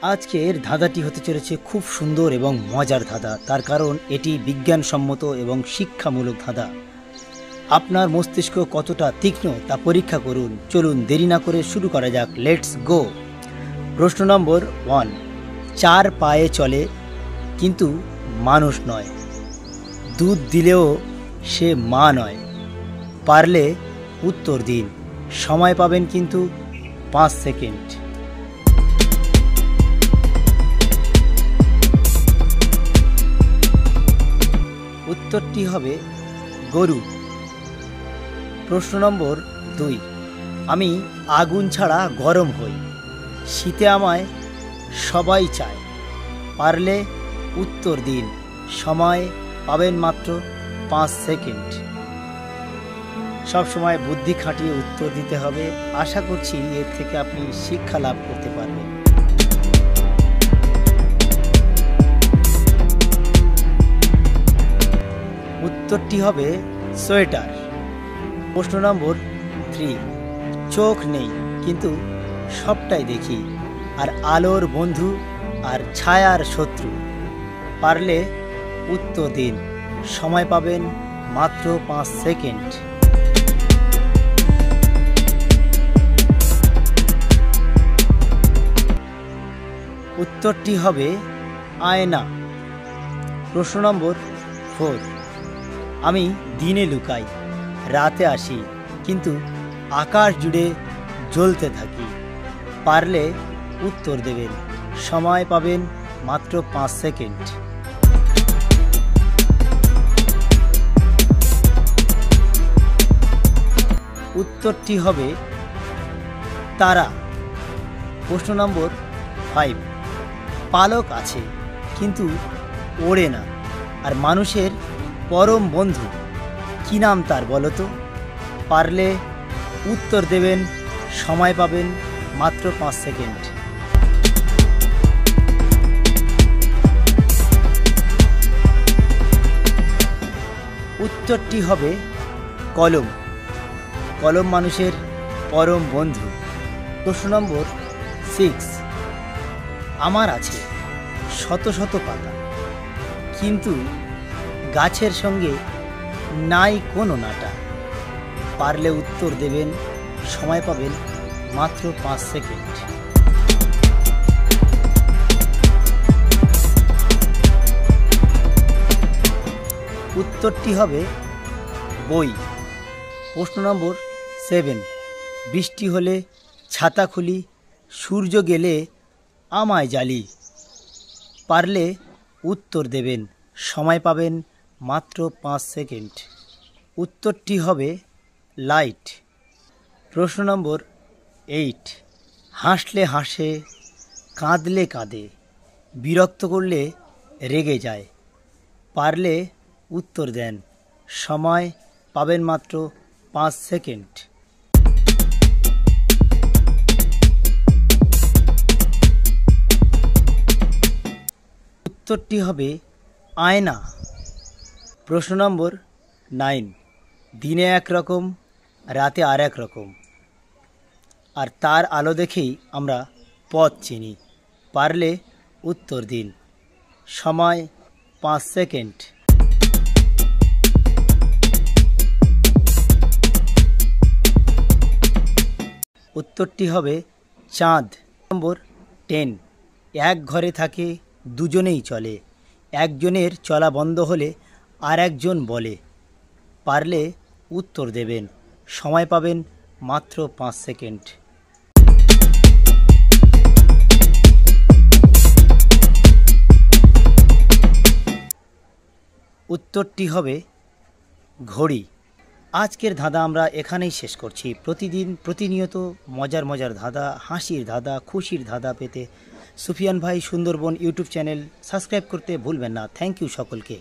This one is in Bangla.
আজকের ধাঁধাটি হতে চলেছে খুব সুন্দর এবং মজার ধাঁধা। তার কারণ এটি বিজ্ঞানসম্মত এবং শিক্ষামূলক ধাঁধা। আপনার মস্তিষ্ক কতটা তীক্ষ্ণ তা পরীক্ষা করুন। চলুন দেরি না করে শুরু করা যাক। Let's go. প্রশ্ন নম্বর 1। 4 পায়ে চলে কিন্তু মানুষ নয়, দুধ দিলেও সে মা নয়। পারলে উত্তর দিন। সময় পাবেন কিন্তু 5 সেকেন্ড। উত্তরটি হবে গরু। প্রশ্ন নম্বর 2। আমি আগুন ছাড়া গরম হই, শীতে আমায় সবাই চায়। পারলে উত্তর দিন। সময় পাবেন মাত্র 5 সেকেন্ড। সবসময় বুদ্ধি খাটিয়ে উত্তর দিতে হবে। আশা করছি এর থেকে আপনি শিক্ষা লাভ করতে পারবেন। উত্তরটি হবে সোয়েটার। প্রশ্ন নম্বর 3। চোখ নেই কিন্তু সবটাই দেখি, আর আলোর বন্ধু আর ছায়ার শত্রু। পারলে উত্তর দিন। সময় পাবেন মাত্র 5 সেকেন্ড। উত্তরটি হবে আয়না। প্রশ্ন নম্বর 4। আমি দিনে লুকাই, রাতে আসি, কিন্তু আকাশ জুড়ে জ্বলতে থাকি। পারলে উত্তর দেবেন। সময় পাবেন মাত্র 5 সেকেন্ড। উত্তরটি হবে তারা। প্রশ্ন নম্বর 5। পালক আছে কিন্তু ওড়ে না, আর মানুষের পরম বন্ধু। কি নাম তার বলো তো? পারলে উত্তর দেবেন। সময় পাবেন মাত্র 5 সেকেন্ড। উত্তরটি হবে কলম। কলম মানুষের পরম বন্ধু। প্রশ্ন নম্বর 6। আমার আছে শত শত পাতা, কিন্তু গাছের সঙ্গে নাই কোনো নাটা। পারলে উত্তর দেবেন। সময় পাবেন মাত্র 5 সেকেন্ড। উত্তরটি হবে বই। প্রশ্ন নম্বর 7। বৃষ্টি হলে ছাতা খুলি, সূর্য গেলে আমায় জ্বালি। পারলে উত্তর দেবেন। সময় পাবেন মাত্র 5 সেকেন্ড। উত্তরটি হবে লাইট। প্রশ্ন নম্বর 8। হাসলে হাসে, কাঁদলে কাঁদে, বিরক্ত করলে রেগে যায়। পারলে উত্তর দেন। সময় পাবেন মাত্র 5 সেকেন্ড। উত্তরটি হবে আয়না। প্রশ্ন নম্বর 9। দিনে একরকম, রাতে আর এক রকম, আর তার আলো দেখেই আমরা পথ চিনি। পারলে উত্তর দিন। সময় 5 সেকেন্ড। উত্তরটি হবে চাঁদ। নম্বর 10। এক ঘরে থাকে, দুজনেই চলে, একজনের চলা বন্ধ হলে আর একজন বলে। পারলে উত্তর দেবেন। সময় পাবেন মাত্র 5 সেকেন্ড। উত্তরটি হবে ঘড়ি। আজকের ধাঁধা আমরা এখানেই শেষ করছি। প্রতিনিয়ত মজার মজার ধাঁধা, হাসির ধাঁধা, খুশির ধাঁধা পেতে সুফিয়ান ভাই সুন্দরবন ইউটিউব চ্যানেল সাবস্ক্রাইব করতে ভুলবেন না। থ্যাংক ইউ সকলকে।